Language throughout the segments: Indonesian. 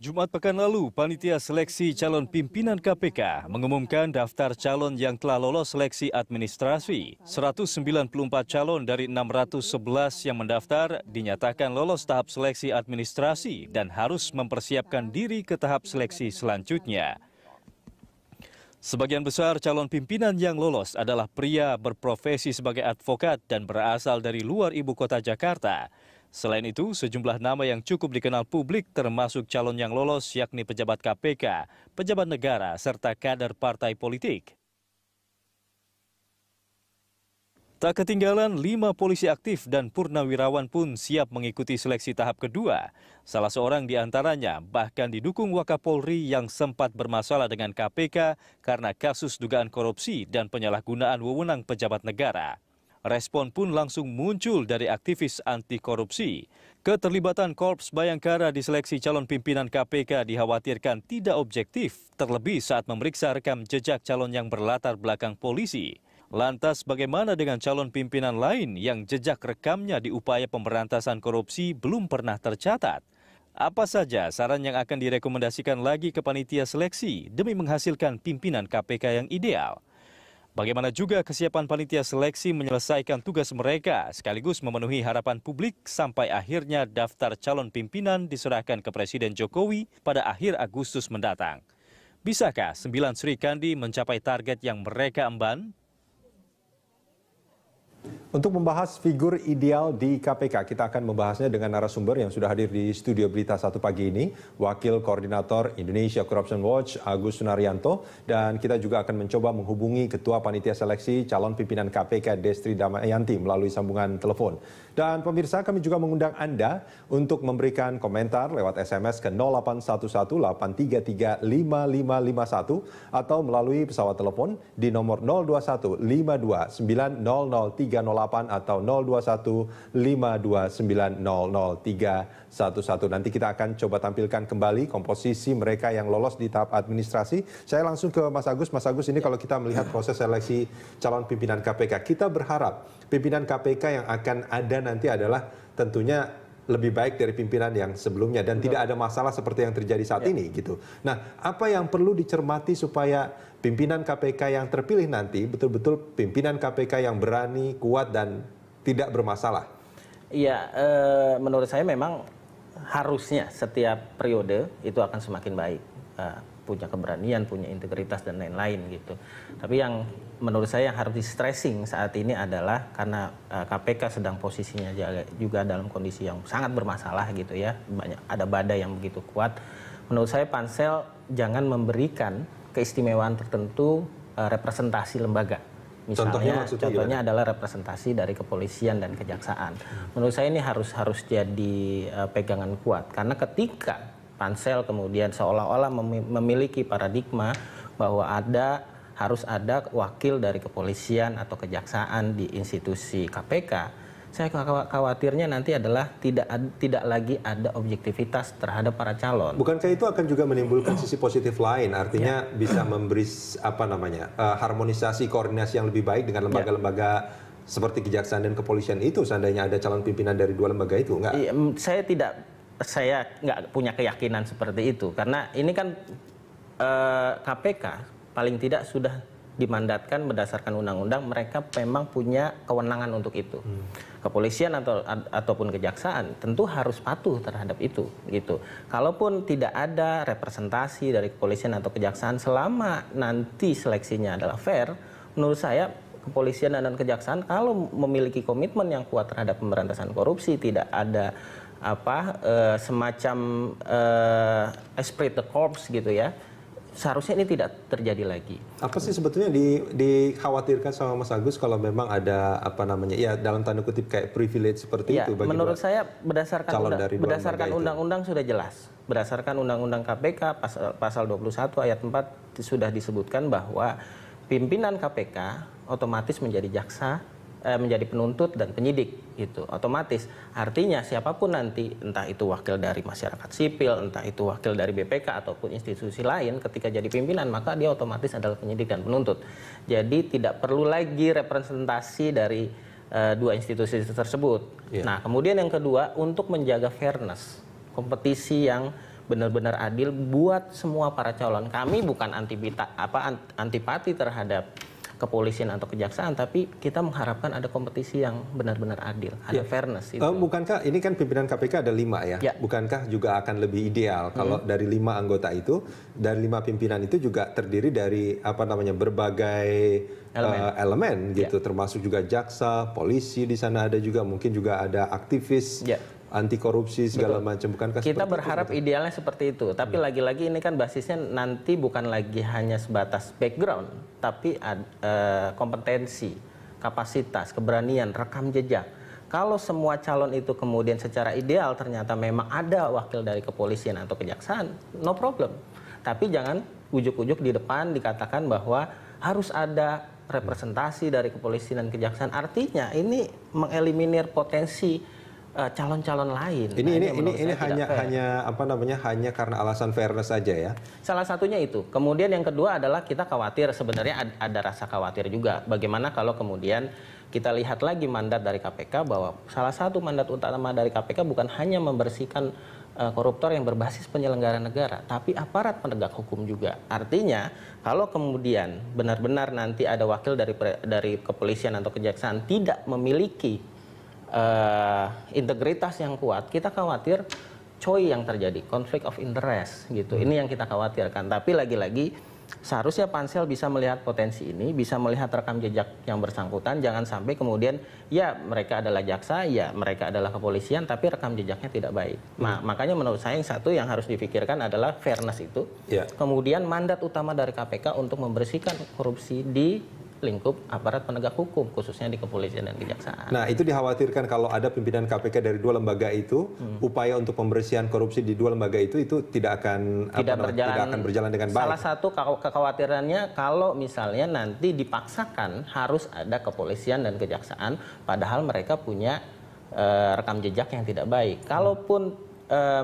Jumat pekan lalu, Panitia Seleksi Calon Pimpinan KPK mengumumkan daftar calon yang telah lolos seleksi administrasi. 194 calon dari 611 yang mendaftar dinyatakan lolos tahap seleksi administrasi dan harus mempersiapkan diri ke tahap seleksi selanjutnya. Sebagian besar calon pimpinan yang lolos adalah pria berprofesi sebagai advokat dan berasal dari luar ibu kota Jakarta. Selain itu, sejumlah nama yang cukup dikenal publik termasuk calon yang lolos yakni pejabat KPK, pejabat negara, serta kader partai politik. Tak ketinggalan, 5 polisi aktif dan purnawirawan pun siap mengikuti seleksi tahap kedua. Salah seorang di antaranya bahkan didukung Wakapolri yang sempat bermasalah dengan KPK karena kasus dugaan korupsi dan penyalahgunaan wewenang pejabat negara. Respon pun langsung muncul dari aktivis anti korupsi. Keterlibatan Korps Bayangkara di seleksi calon pimpinan KPK dikhawatirkan tidak objektif, terlebih saat memeriksa rekam jejak calon yang berlatar belakang polisi. Lantas bagaimana dengan calon pimpinan lain yang jejak rekamnya di upaya pemberantasan korupsi belum pernah tercatat? Apa saja saran yang akan direkomendasikan lagi ke panitia seleksi demi menghasilkan pimpinan KPK yang ideal? Bagaimana juga kesiapan panitia seleksi menyelesaikan tugas mereka sekaligus memenuhi harapan publik sampai akhirnya daftar calon pimpinan diserahkan ke Presiden Jokowi pada akhir Agustus mendatang? Bisakah 9 Sri Kandi mencapai target yang mereka emban? Untuk membahas figur ideal di KPK, kita akan membahasnya dengan narasumber yang sudah hadir di studio Berita 1 pagi ini, Wakil Koordinator Indonesia Corruption Watch, Agus Sunaryanto, dan kita juga akan mencoba menghubungi Ketua Panitia Seleksi Calon Pimpinan KPK Destri Damayanti melalui sambungan telepon. Dan pemirsa, kami juga mengundang Anda untuk memberikan komentar lewat SMS ke 0811-833-5551 atau melalui pesawat telepon di nomor 021-529-00308 atau 021-529-00311. Nanti kita akan coba tampilkan kembali komposisi mereka yang lolos di tahap administrasi. Saya langsung ke Mas Agus. Mas Agus, ini kalau kita melihat proses seleksi calon pimpinan KPK, kita berharap pimpinan KPK yang akan ada nanti adalah tentunya lebih baik dari pimpinan yang sebelumnya dan tidak ada masalah seperti yang terjadi saat ini gitu. Nah, apa yang perlu dicermati supaya pimpinan KPK yang terpilih nanti betul-betul pimpinan KPK yang berani, kuat dan tidak bermasalah? Iya, menurut saya memang harusnya setiap periode itu akan semakin baik. Punya keberanian, punya integritas dan lain-lain gitu. Tapi yang menurut saya yang harus di-stressing saat ini adalah karena KPK sedang posisinya juga dalam kondisi yang sangat bermasalah gitu ya. Ada badai yang begitu kuat. Menurut saya Pansel jangan memberikan keistimewaan tertentu representasi lembaga. Misalnya contohnya adalah representasi dari kepolisian dan kejaksaan. Menurut saya ini harus jadi pegangan kuat karena ketika Pansel kemudian seolah-olah memiliki paradigma bahwa harus ada wakil dari kepolisian atau kejaksaan di institusi KPK. Saya khawatirnya nanti adalah tidak lagi ada objektivitas terhadap para calon. Bukankah itu akan juga menimbulkan sisi positif lain, artinya bisa memberi harmonisasi koordinasi yang lebih baik dengan lembaga-lembaga seperti kejaksaan dan kepolisian itu seandainya ada calon pimpinan dari dua lembaga itu, enggak? Saya nggak punya keyakinan seperti itu karena ini kan KPK paling tidak sudah dimandatkan berdasarkan undang-undang mereka memang punya kewenangan untuk itu. Kepolisian ataupun kejaksaan tentu harus patuh terhadap itu gitu. Kalaupun tidak ada representasi dari kepolisian atau kejaksaan selama nanti seleksinya adalah fair, menurut saya kepolisian dan kejaksaan kalau memiliki komitmen yang kuat terhadap pemberantasan korupsi, tidak ada semacam esprit de corps gitu ya, seharusnya ini tidak terjadi lagi. Apa sih sebetulnya dikhawatirkan sama Mas Agus kalau memang ada dalam tanda kutip kayak privilege seperti itu bagi menurut saya berdasarkan undang-undang sudah jelas. Berdasarkan undang-undang KPK pasal 21 ayat 4 sudah disebutkan bahwa pimpinan KPK otomatis menjadi jaksa, menjadi penuntut dan penyidik gitu, otomatis. Artinya siapapun nanti, entah itu wakil dari masyarakat sipil, entah itu wakil dari BPK ataupun institusi lain, ketika jadi pimpinan maka dia otomatis adalah penyidik dan penuntut. Jadi tidak perlu lagi representasi dari dua institusi tersebut. Nah, kemudian yang kedua, untuk menjaga fairness, kompetisi yang benar-benar adil buat semua para calon. Kami bukan antipati terhadap kepolisian atau kejaksaan, tapi kita mengharapkan ada kompetisi yang benar-benar adil, ada fairness itu. Bukankah ini kan pimpinan KPK ada 5 ya? Bukankah juga akan lebih ideal kalau dari 5 anggota itu, dari 5 pimpinan itu juga terdiri dari berbagai elemen gitu, termasuk juga jaksa, polisi di sana ada juga, mungkin juga ada aktivis. Anti korupsi segala macam, bukankah kita berharap itu, idealnya seperti itu, tapi lagi-lagi ini kan basisnya nanti bukan lagi hanya sebatas background, tapi kompetensi, kapasitas, keberanian, rekam jejak. Kalau semua calon itu kemudian secara ideal ternyata memang ada wakil dari kepolisian atau kejaksaan, no problem. Tapi jangan ujuk-ujuk di depan dikatakan bahwa harus ada representasi dari kepolisian dan kejaksaan. Artinya ini mengeliminir potensi calon-calon lain. Ini hanya karena alasan fairness saja ya. Salah satunya itu. Kemudian yang kedua adalah kita khawatir, sebenarnya ada rasa khawatir juga. Bagaimana kalau kemudian kita lihat lagi mandat dari KPK, bahwa salah satu mandat utama dari KPK bukan hanya membersihkan koruptor yang berbasis penyelenggara negara, tapi aparat penegak hukum juga. Artinya kalau kemudian benar-benar nanti ada wakil dari kepolisian atau kejaksaan tidak memiliki integritas yang kuat, kita khawatir COI yang terjadi, conflict of interest gitu. Ini yang kita khawatirkan. Tapi lagi-lagi seharusnya pansel bisa melihat potensi ini, bisa melihat rekam jejak yang bersangkutan. Jangan sampai kemudian ya mereka adalah jaksa, ya mereka adalah kepolisian, tapi rekam jejaknya tidak baik. Nah, makanya menurut saya yang satu yang harus difikirkan adalah fairness itu. Kemudian mandat utama dari KPK untuk membersihkan korupsi di lingkup aparat penegak hukum, khususnya di kepolisian dan kejaksaan. Nah, itu dikhawatirkan kalau ada pimpinan KPK dari 2 lembaga itu, upaya untuk pembersihan korupsi di 2 lembaga itu tidak akan berjalan dengan baik. Salah satu kekhawatirannya kalau misalnya nanti dipaksakan harus ada kepolisian dan kejaksaan, padahal mereka punya rekam jejak yang tidak baik. Kalaupun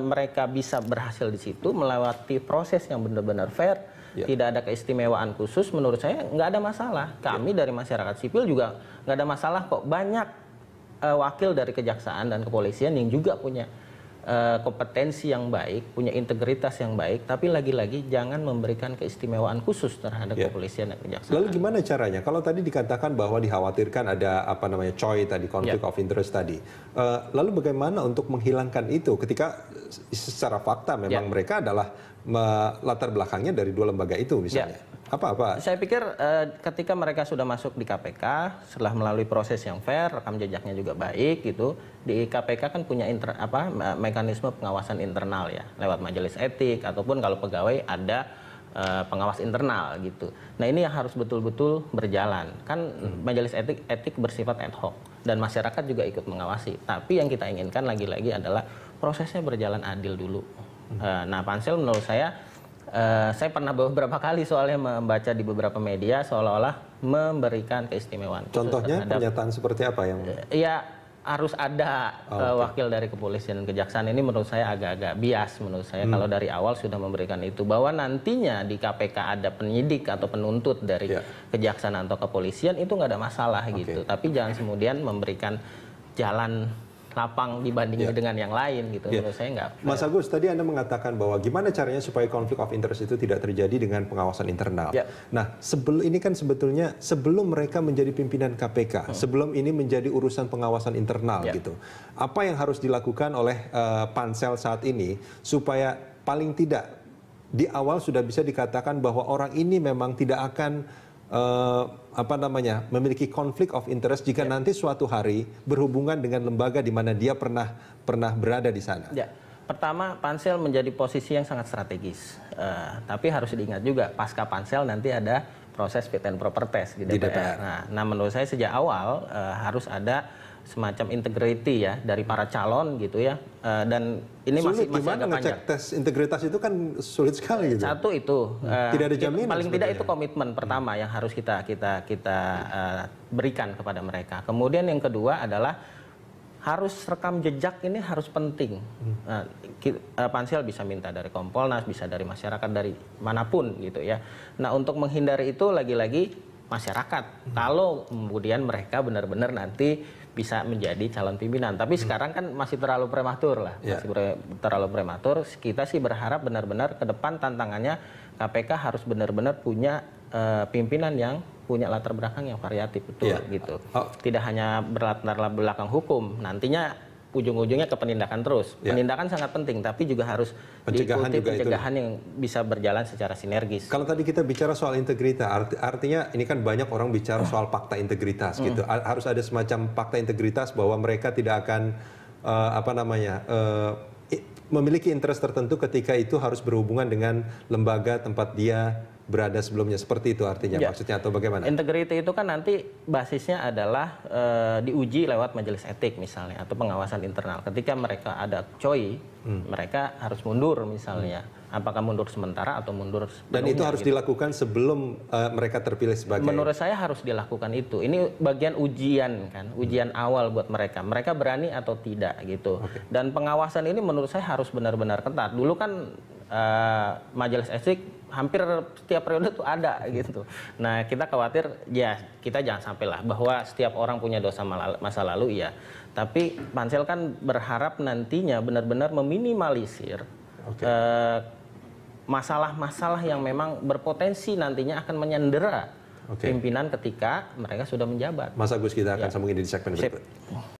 mereka bisa berhasil di situ melewati proses yang benar-benar fair, tidak ada keistimewaan khusus, menurut saya nggak ada masalah. Kami dari masyarakat sipil juga nggak ada masalah kok. Banyak wakil dari kejaksaan dan kepolisian yang juga punya kompetensi yang baik, punya integritas yang baik, tapi lagi-lagi jangan memberikan keistimewaan khusus terhadap kepolisian dan kejaksaan. Lalu gimana caranya? Kalau tadi dikatakan bahwa dikhawatirkan ada COI tadi, conflict of interest tadi. Lalu bagaimana untuk menghilangkan itu ketika secara fakta memang mereka adalah latar belakangnya dari 2 lembaga itu misalnya? Apa? Saya pikir ketika mereka sudah masuk di KPK setelah melalui proses yang fair, rekam jejaknya juga baik gitu. Di KPK kan punya mekanisme pengawasan internal ya, lewat majelis etik ataupun kalau pegawai ada pengawas internal gitu. Nah, ini yang harus betul-betul berjalan. Kan majelis etik bersifat ad hoc dan masyarakat juga ikut mengawasi. Tapi yang kita inginkan lagi-lagi adalah prosesnya berjalan adil dulu. Nah, pansel menurut saya pernah beberapa kali soalnya membaca di beberapa media seolah-olah memberikan keistimewaan. Contohnya pernyataan seperti apa yang? Ya harus ada wakil dari kepolisian dan kejaksaan. Ini menurut saya agak-agak bias menurut saya kalau dari awal sudah memberikan itu, bahwa nantinya di KPK ada penyidik atau penuntut dari kejaksaan atau kepolisian itu nggak ada masalah gitu. Tapi jangan kemudian memberikan jalan lapang dibandingin dengan yang lain gitu. Menurut saya nggak. Mas Agus, tadi Anda mengatakan bahwa gimana caranya supaya konflik of interest itu tidak terjadi dengan pengawasan internal. Nah, ini kan sebetulnya sebelum mereka menjadi pimpinan KPK, sebelum ini menjadi urusan pengawasan internal gitu. Apa yang harus dilakukan oleh pansel saat ini supaya paling tidak di awal sudah bisa dikatakan bahwa orang ini memang tidak akan memiliki konflik of interest jika nanti suatu hari berhubungan dengan lembaga di mana dia pernah berada di sana. Pertama, pansel menjadi posisi yang sangat strategis. Tapi harus diingat juga, pasca pansel nanti ada proses fit and proper test di DPR. Nah, menurut saya sejak awal harus ada semacam integrity ya dari para calon gitu ya, dan ini masih agak panjang. Ngecek tes integritas itu kan sulit sekali gitu. Satu itu tidak ada jaminan. Paling tidak itu komitmen pertama yang harus kita berikan kepada mereka. Kemudian yang kedua adalah harus rekam jejak, ini harus penting. Pansel bisa minta dari Kompolnas, bisa dari masyarakat, dari manapun gitu ya. Nah, untuk menghindari itu lagi-lagi masyarakat. Kalau kemudian mereka benar-benar nanti bisa menjadi calon pimpinan. Tapi sekarang kan masih terlalu prematur lah, terlalu prematur. Kita sih berharap benar-benar ke depan tantangannya KPK harus benar-benar punya pimpinan yang punya latar belakang yang variatif betul gitu. Tidak hanya berlatar belakang hukum, nantinya ujung-ujungnya ke penindakan terus. Penindakan sangat penting, tapi juga harus diikuti pencegahan yang bisa berjalan secara sinergis. Kalau tadi kita bicara soal integritas, artinya ini kan banyak orang bicara soal fakta integritas gitu. Harus ada semacam fakta integritas bahwa mereka tidak akan memiliki interest tertentu ketika itu harus berhubungan dengan lembaga tempat dia berada sebelumnya, seperti itu artinya maksudnya atau bagaimana? Integriti itu kan nanti basisnya adalah diuji lewat majelis etik misalnya atau pengawasan internal. Ketika mereka ada COI, mereka harus mundur misalnya. Apakah mundur sementara atau mundur sepenuhnya? Dan itu harus dilakukan sebelum mereka terpilih sebagai... Menurut saya harus dilakukan itu. Ini bagian ujian kan, ujian awal buat mereka. Mereka berani atau tidak gitu. Dan pengawasan ini menurut saya harus benar-benar ketat. Dulu kan majelis etik hampir setiap periode tuh ada gitu. Nah kita khawatir kita jangan sampai lah bahwa setiap orang punya dosa masa lalu tapi Pansel kan berharap nantinya benar-benar meminimalisir masalah-masalah yang memang berpotensi nantinya akan menyandera pimpinan ketika mereka sudah menjabat. Mas Agus, kita akan sambungin di segmen berikut.